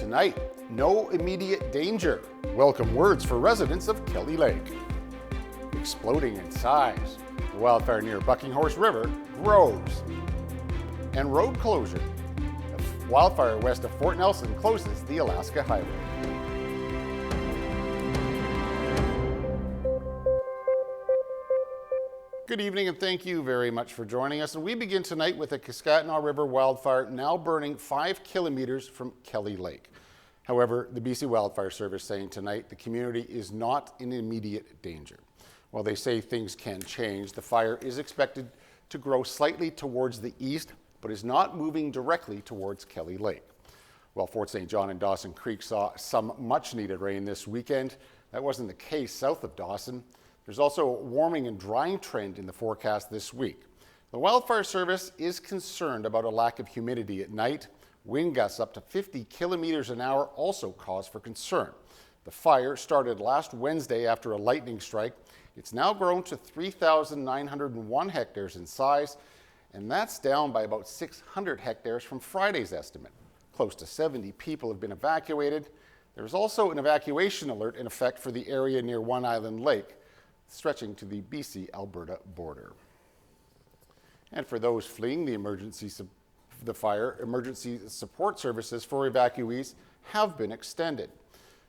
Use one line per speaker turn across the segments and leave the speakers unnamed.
tonight, no immediate danger. Welcome words for residents of Kelly Lake. Exploding in size. The wildfire near Buckinghorse River grows. And road closure. A wildfire west of Fort Nelson closes the Alaska Highway. Good evening and thank you very much for joining us. And we begin tonight with a Saskatchewan River wildfire now burning 5 kilometers from Kelly Lake. However, the BC Wildfire Service saying tonight the community is not in immediate danger. While they say things can change, the fire is expected to grow slightly towards the east, but is not moving directly towards Kelly Lake. While Fort St. John and Dawson Creek saw some much needed rain this weekend, that wasn't the case south of Dawson. There's also a warming and drying trend in the forecast this week. The Wildfire Service is concerned about a lack of humidity at night. Wind gusts up to 50 kilometers an hour also cause for concern. The fire started last Wednesday after a lightning strike. It's now grown to 3,901 hectares in size, and that's down by about 600 hectares from Friday's estimate. Close to 70 people have been evacuated. There's also an evacuation alert in effect for the area near One Island Lake, stretching to the BC-Alberta border. And for those fleeing the fire, emergency support services for evacuees have been extended.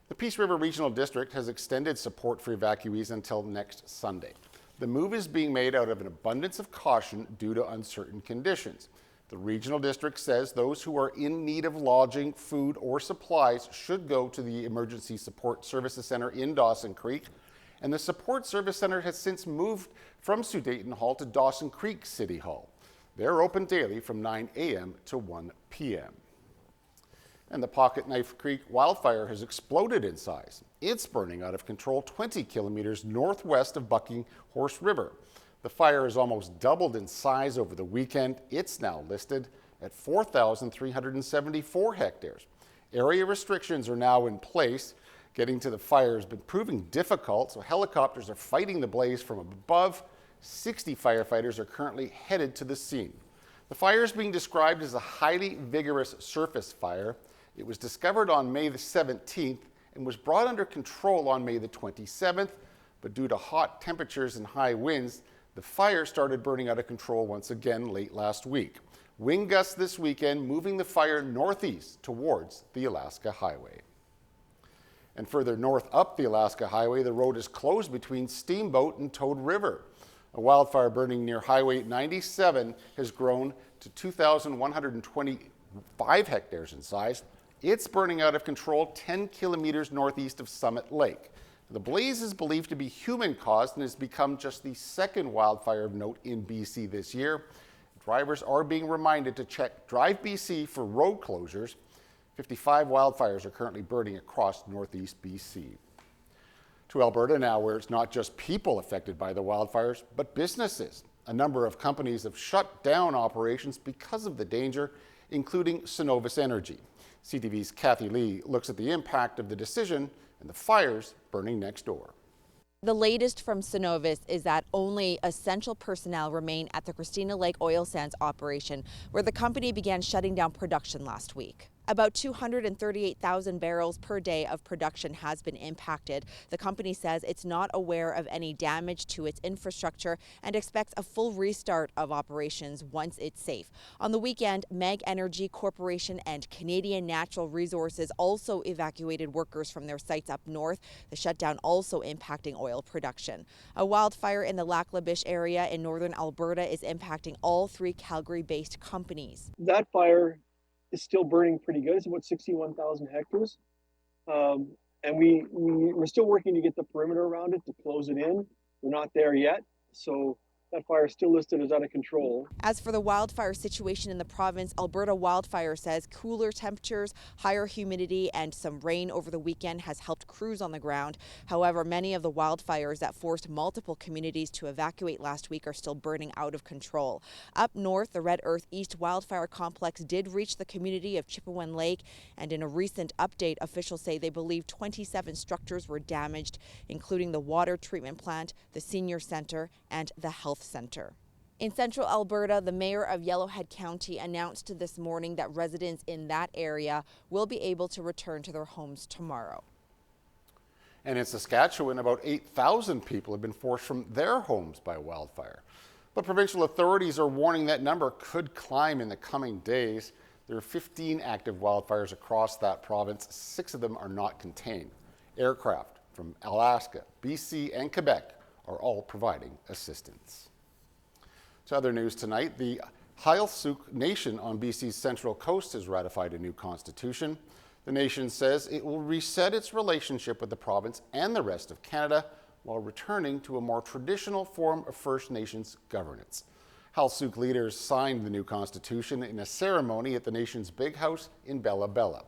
The Peace River Regional District has extended support for evacuees until next Sunday. The move is being made out of an abundance of caution due to uncertain conditions. The Regional District says those who are in need of lodging, food, or supplies should go to the Emergency Support Services Center in Dawson Creek, and the Support Service Center has since moved from Sudayton Hall to Dawson Creek City Hall. They're open daily from 9 a.m. to 1 p.m. And the Pocket Knife Creek wildfire has exploded in size. It's burning out of control 20 kilometers northwest of Buckinghorse River. The fire has almost doubled in size over the weekend. It's now listed at 4,374 hectares. Area restrictions are now in place. Getting to the fire has been proving difficult, so helicopters are fighting the blaze from above. 60 firefighters are currently headed to the scene. The fire is being described as a highly vigorous surface fire. It was discovered on May the 17th and was brought under control on May the 27th, but due to hot temperatures and high winds, the fire started burning out of control once again late last week. Wind gusts this weekend moving the fire northeast towards the Alaska Highway. And further north up the Alaska Highway, the road is closed between Steamboat and Toad River. A wildfire burning near Highway 97 has grown to 2,125 hectares in size. It's burning out of control 10 kilometers northeast of Summit Lake. The blaze is believed to be human-caused and has become just the second wildfire of note in BC this year. Drivers are being reminded to check Drive BC for road closures. 55 wildfires are currently burning across northeast BC. To Alberta now, where it's not just people affected by the wildfires, but businesses. A number of companies have shut down operations because of the danger, including Cenovus Energy. CTV's Kathy Lee looks at the impact of the decision and the fires burning next door.
The latest from Cenovus is that only essential personnel remain at the Christina Lake oil sands operation, where the company began shutting down production last week. About 238,000 barrels per day of production has been impacted. The company says it's not aware of any damage to its infrastructure and expects a full restart of operations once it's safe. On the weekend, MEG Energy Corporation and Canadian Natural Resources also evacuated workers from their sites up north, the shutdown also impacting oil production. A wildfire in the Lac La Biche area in northern Alberta is impacting all 3 Calgary-based companies.
That fire is still burning pretty good. It's about 61,000 hectares. And we're still working to get the perimeter around it to close it in. We're not there yet. So that fire is still listed as out of control.
As for the wildfire situation in the province, Alberta Wildfire says cooler temperatures, higher humidity, and some rain over the weekend has helped crews on the ground. However, many of the wildfires that forced multiple communities to evacuate last week are still burning out of control. Up north, the Red Earth East Wildfire Complex did reach the community of Chipewyan Lake, and in a recent update, officials say they believe 27 structures were damaged, including the water treatment plant, the senior center, and the health center. In central Alberta, the mayor of Yellowhead County announced this morning that residents in that area will be able to return to their homes tomorrow.
And in Saskatchewan, about 8,000 people have been forced from their homes by wildfire. But provincial authorities are warning that number could climb in the coming days. There are 15 active wildfires across that province. 6 of them are not contained. Aircraft from Alaska, BC, and Quebec are all providing assistance. To other news tonight, the Halsuk Nation on BC's Central Coast has ratified a new constitution. The nation says it will reset its relationship with the province and the rest of Canada while returning to a more traditional form of First Nations governance. Halsuk leaders signed the new constitution in a ceremony at the nation's big house in Bella Bella.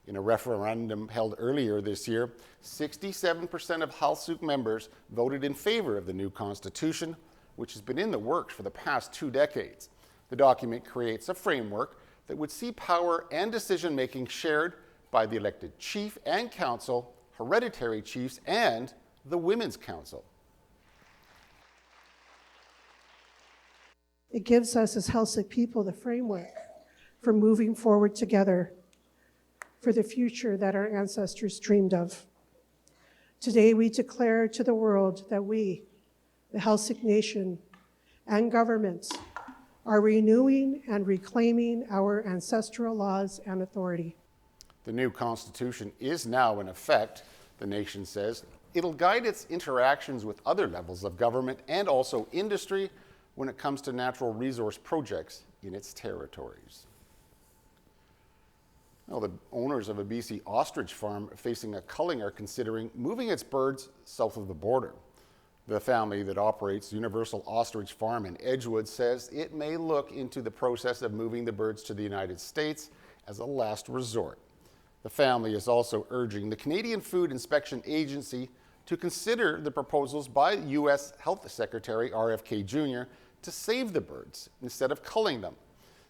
In a referendum held earlier this year, 67% of Halsuk members voted in favor of the new constitution, which has been in the works for the past 2 decades. The document creates a framework that would see power and decision-making shared by the elected chief and council, hereditary chiefs, and the Women's Council.
It gives us as Halsuk people the framework for moving forward together for the future that our ancestors dreamed of. Today we declare to the world that we, the Halsuk Nation, and governments are renewing and reclaiming our ancestral laws and authority.
The new constitution is now in effect, the nation says. It'll guide its interactions with other levels of government and also industry when it comes to natural resource projects in its territories. Well, the owners of a BC ostrich farm facing a culling are considering moving its birds south of the border. The family that operates Universal Ostrich Farm in Edgewood says it may look into the process of moving the birds to the United States as a last resort. The family is also urging the Canadian Food Inspection Agency to consider the proposals by U.S. Health Secretary RFK Jr. to save the birds instead of culling them.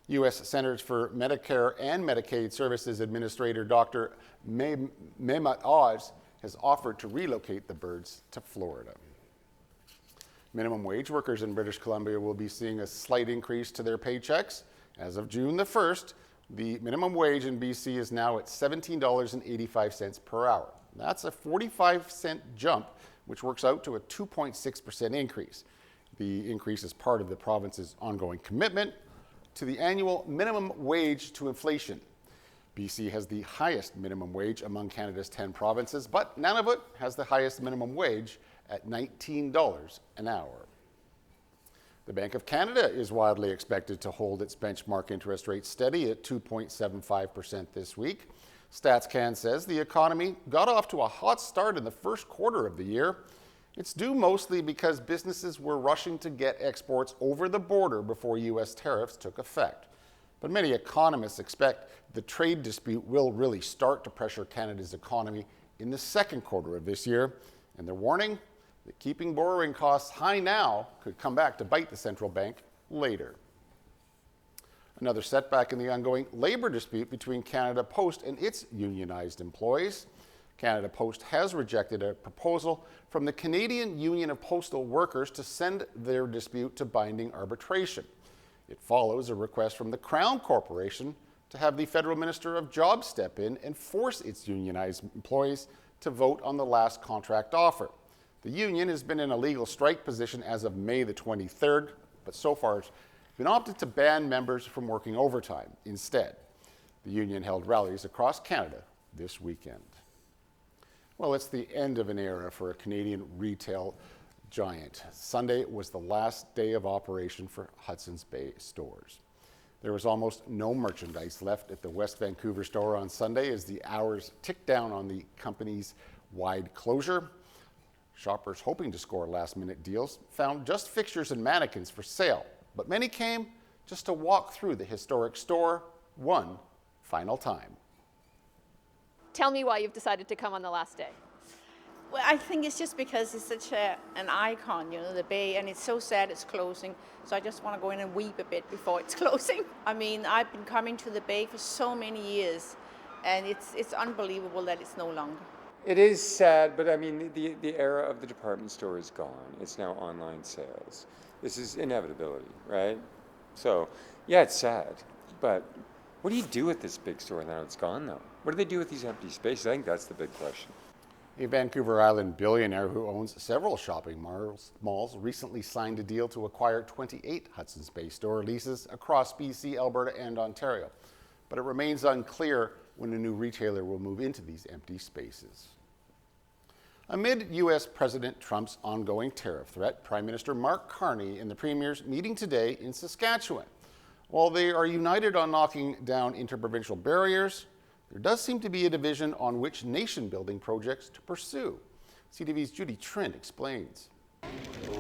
U.S. Centers for Medicare and Medicaid Services Administrator Dr. Mehmet Oz has offered to relocate the birds to Florida. Minimum wage workers in British Columbia will be seeing a slight increase to their paychecks. As of June the 1st, the minimum wage in BC is now at $17.85 per hour. That's a 45-cent jump, which works out to a 2.6% increase. The increase is part of the province's ongoing commitment to the annual minimum wage to inflation. BC has the highest minimum wage among Canada's 10 provinces, but Nunavut has the highest minimum wage at $19 an hour. The Bank of Canada is widely expected to hold its benchmark interest rate steady at 2.75% this week. StatsCan says the economy got off to a hot start in the first quarter of the year. It's due mostly because businesses were rushing to get exports over the border before U.S. tariffs took effect. But many economists expect the trade dispute will really start to pressure Canada's economy in the second quarter of this year, and they're warning that keeping borrowing costs high now could come back to bite the central bank later. Another setback in the ongoing labor dispute between Canada Post and its unionized employees. Canada Post has rejected a proposal from the Canadian Union of Postal Workers to send their dispute to binding arbitration. It follows a request from the Crown Corporation to have the Federal Minister of Jobs step in and force its unionized employees to vote on the last contract offer. The union has been in a legal strike position as of May the 23rd, but so far has been opted to ban members from working overtime instead. The union held rallies across Canada this weekend. Well, it's the end of an era for a Canadian retail giant. Sunday was the last day of operation for Hudsons Bay stores. There was almost no merchandise left at the West Vancouver store on Sunday as the hours ticked down on the company's wide closure. Shoppers hoping to score last-minute deals found just fixtures and mannequins for sale, but many came just to walk through the historic store one final time.
Tell me why you've decided to come on the last day.
Well, I think it's just because it's such an icon, you know, the Bay, and it's so sad it's closing. So I just want to go in and weep a bit before it's closing. I mean, I've been coming to the Bay for so many years, and it's unbelievable that it's no longer.
It is sad, but I mean, the era of the department store is gone. It's now online sales. This is inevitability, right? So, yeah, it's sad, but what do you do with this big store now it's gone, though? What do they do with these empty spaces? I think that's the big question.
A Vancouver Island billionaire who owns several shopping malls recently signed a deal to acquire 28 Hudsons Bay store leases across BC, Alberta, and Ontario. But it remains unclear when a new retailer will move into these empty spaces. Amid U.S. President Trump's ongoing tariff threat, Prime Minister Mark Carney and the Premier's meeting today in Saskatchewan. While they are united on knocking down interprovincial barriers, there does seem to be a division on which nation-building projects to pursue. CTV's Judy Trinh explains.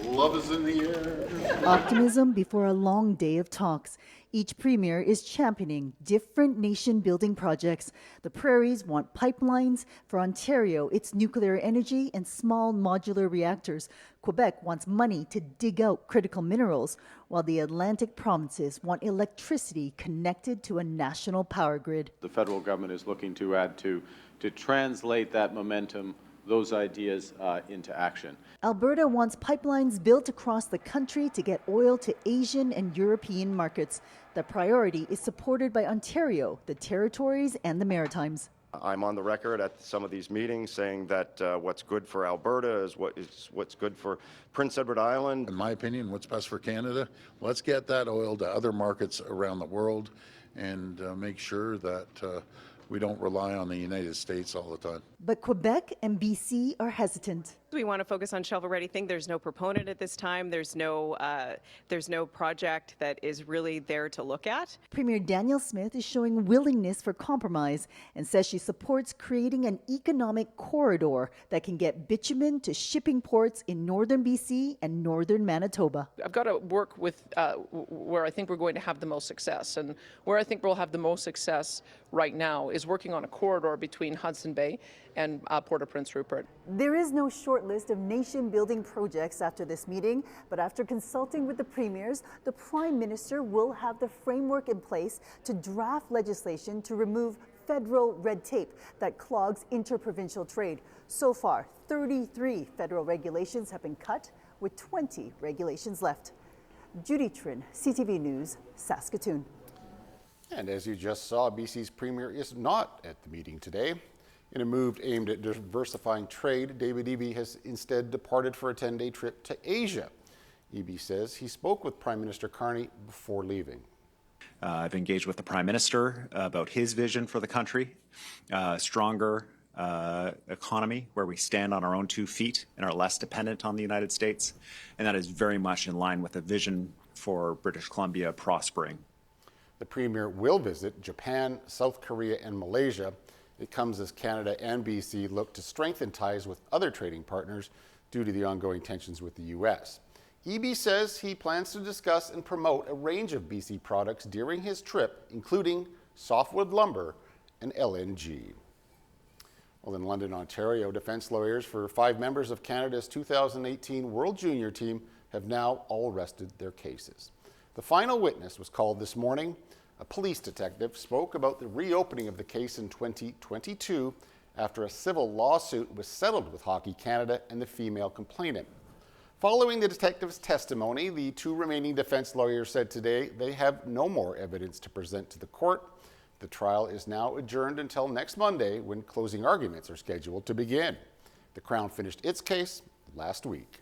Love is in the air.
Optimism before a long day of talks. Each premier is championing different nation-building projects. The prairies want pipelines. For Ontario, it's nuclear energy and small modular reactors. Quebec wants money to dig out critical minerals, while the Atlantic provinces want electricity connected to a national power grid.
The federal government is looking to add to translate that momentum, those ideas into action.
Alberta wants pipelines built across the country to get oil to Asian and European markets. The priority is supported by Ontario, the Territories, and the Maritimes.
I'm on the record at some of these meetings saying that what's good for Alberta is what's good for Prince Edward Island.
In my opinion, what's best for Canada, let's get that oil to other markets around the world and make sure that we don't rely on the United States all the time.
But Quebec and BC are hesitant.
We want to focus on shovel-ready thing. There's no proponent at this time. There's no project that is really there to look at.
Premier Danielle Smith is showing willingness for compromise and says she supports creating an economic corridor that can get bitumen to shipping ports in northern BC and northern Manitoba.
I've got to work with where I think we're going to have the most success. And where I think we'll have the most success right now is working on a corridor between Hudson Bay and Port of Prince Rupert.
There is no short list of nation-building projects after this meeting, but after consulting with the premiers, the Prime Minister will have the framework in place to draft legislation to remove federal red tape that clogs interprovincial trade. So far, 33 federal regulations have been cut, with 20 regulations left. Judy Trinh, CTV News, Saskatoon.
And as you just saw, BC's Premier is not at the meeting today. In a move aimed at diversifying trade, David Eby has instead departed for a 10-day trip to Asia. Eby says he spoke with Prime Minister Carney before leaving.
I've engaged with the Prime Minister about his vision for the country, stronger economy where we stand on our own 2 feet and are less dependent on the United States. And that is very much in line with a vision for British Columbia prospering.
The Premier will visit Japan, South Korea, and Malaysia. It comes as Canada and BC look to strengthen ties with other trading partners due to the ongoing tensions with the U.S. Eby says he plans to discuss and promote a range of BC products during his trip, including softwood lumber and LNG. Well, in London, Ontario, defense lawyers for 5 members of Canada's 2018 World Junior team have now all rested their cases. The final witness was called this morning. A police detective spoke about the reopening of the case in 2022 after a civil lawsuit was settled with Hockey Canada and the female complainant. Following the detective's testimony, the 2 remaining defense lawyers said today they have no more evidence to present to the court. The trial is now adjourned until next Monday, when closing arguments are scheduled to begin. The Crown finished its case last week.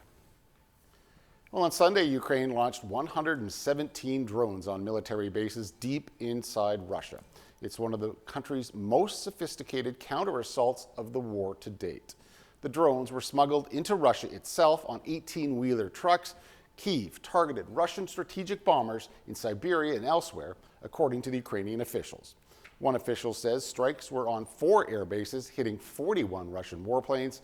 Well, on Sunday, Ukraine launched 117 drones on military bases deep inside Russia. It's one of the country's most sophisticated counter-assaults of the war to date. The drones were smuggled into Russia itself on 18-wheeler trucks. Kyiv targeted Russian strategic bombers in Siberia and elsewhere, according to the Ukrainian officials. One official says strikes were on 4 air bases, hitting 41 Russian warplanes.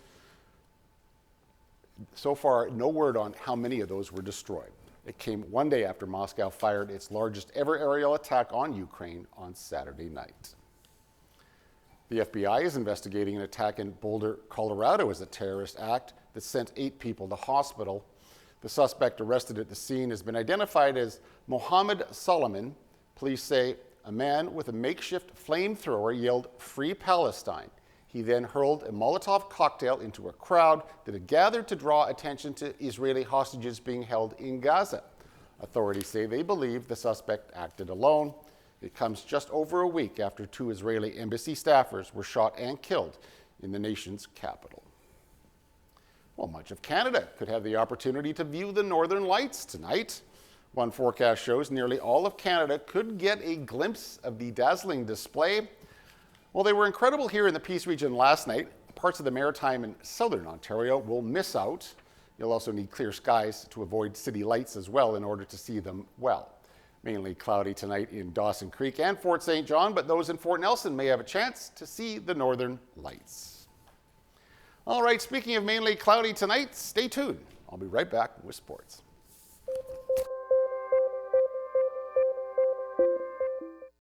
So far, no word on how many of those were destroyed. It came one day after Moscow fired its largest ever aerial attack on Ukraine on Saturday night. The FBI is investigating an attack in Boulder, Colorado as a terrorist act that sent 8 people to hospital. The suspect arrested at the scene has been identified as Mohammed Solomon. Police say a man with a makeshift flamethrower yelled "Free Palestine." He then hurled a Molotov cocktail into a crowd that had gathered to draw attention to Israeli hostages being held in Gaza. Authorities say they believe the suspect acted alone. It comes just over a week after 2 Israeli embassy staffers were shot and killed in the nation's capital. Well, much of Canada could have the opportunity to view the Northern Lights tonight. One forecast shows nearly all of Canada could get a glimpse of the dazzling display. Well, they were incredible here in the Peace region last night. Parts of the Maritime and Southern Ontario will miss out. You'll also need clear skies to avoid city lights as well in order to see them well. Mainly cloudy tonight in Dawson Creek and Fort St. John, but those in Fort Nelson may have a chance to see the Northern Lights. All right, speaking of mainly cloudy tonight, stay tuned. I'll be right back with sports.